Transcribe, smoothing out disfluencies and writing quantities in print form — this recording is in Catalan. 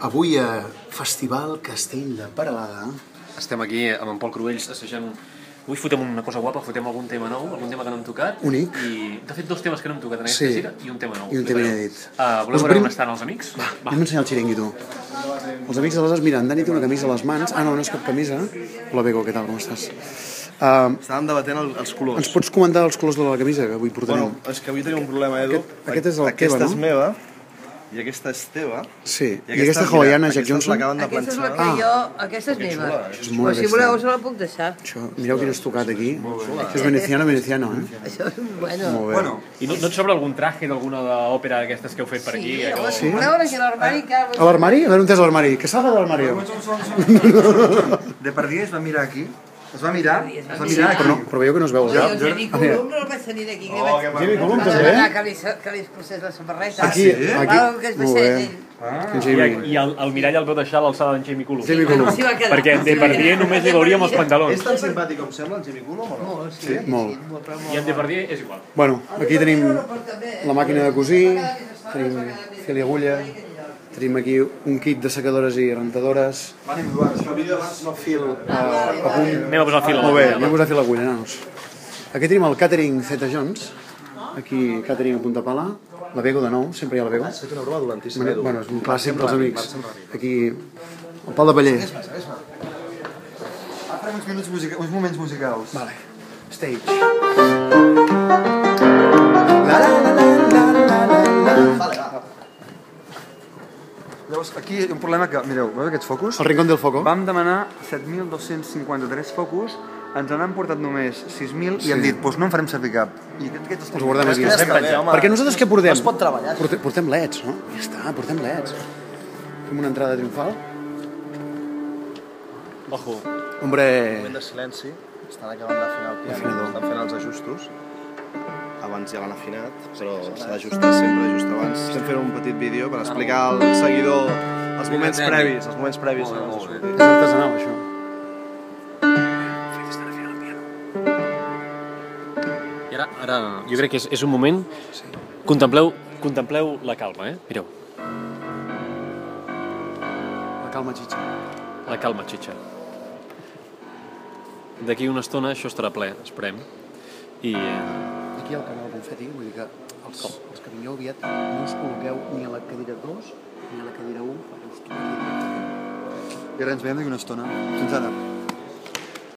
Avui a Festival Castell de Peralada. Estem aquí amb en Pol Cruells assajant. Avui fotem una cosa guapa, fotem algun tema nou, algun tema que no hem tocat. Únic. I, de fet, dos temes que no hem tocat en aquesta gira i un tema nou. I un tema inèdit. Voleu veure on estan els amics? Va, anem a ensenyar el xiringuito. Els amics de les... Mira, en Dani té una camisa a les mans. Ah, no, no és cap camisa. Hola, Bego, què tal, com estàs? Estàvem debatent els colors. Ens pots comentar els colors de la camisa que avui portarem? Bueno, és que avui tenim un problema, Edu. Aquest és el teva, no? Aquesta és meva, i aquesta és teva. Sí, i aquesta hawaiana, Jack Johnson. Aquesta és la que jo... Aquesta és meva. És molt Però si voleu, us la puc deixar. Això, mireu quin estocat aquí. Això és veneciano, eh? Això és bueno. Molt bé. I no et sobra algun traje d'alguna òpera d'aquestes que heu fet per aquí? Sí, voleu veure aquí a l'armari? A l'armari? A veure on és l'armari. Que salga de l'armari. Depardieu es va mirar aquí. Es va mirar aquí. Però veieu que no es veu. Jo, Jenny Colum, no el vaig tenir d'aquí. Jimmy Colum també? Que li posés la samarreta. Aquí, aquí. Molt bé. I el mirall el veu deixar a l'alçada d'en Jamie Cullum. Jamie Cullum. Perquè en Depardieu només li veuríem els pantalons. És tan simpàtic com sembla, en Jimmy Cullum, o no? Sí, molt. I en Depardieu és igual. Bueno, aquí tenim la màquina de cosir, tenim fil i agulla, tenim aquí un kit de secadores i rentadores. El vídeo abans no fil. Anem a posar el fil. Molt bé, anem a posar fil a l'agulla, nanos. Aquí tenim el Catering Zeta Jones, aquí Catering a Punta Pala, la Bego de nou, sempre hi ha la Bego. Has fet una broma dolentíssima, Edu. Bueno, és un clàssic dels amics. Aquí, el pal de paller. Farem uns moments musicals. Vale, stage. Vale, va. Llavors, aquí hi ha un problema que, mireu, veieu aquests focus? El rincón del foco. Vam demanar 7.253 focus, ens n'han portat només 6.000 i hem dit, doncs no en farem servir cap. I aquests Els guardem aquí. Perquè nosaltres què portem? Es pot treballar. Portem leds, no? Ja està, portem leds. Fem una entrada triomfal. Ojo. Hombre... Un moment de silenci, estan acabant d'afinar el piano, estan fent els ajustos. Abans ja l'han afinat, però s'ha d'ajustar sempre just abans. Estem fent un petit vídeo per explicar al seguidor els moments previs. És artesanal, això. I ara jo crec que és un moment... Contempleu la calma, Mireu. La calma xitxa. La calma, xitxa. D'aquí una estona això estarà ple, esperem. I... Aquí al canal confeti, vull dir que els que vingueu aviat no us col·loqueu ni a la cadira 2 ni a la cadira 1. I ara ens veiem d'aquí una estona. Fins ara.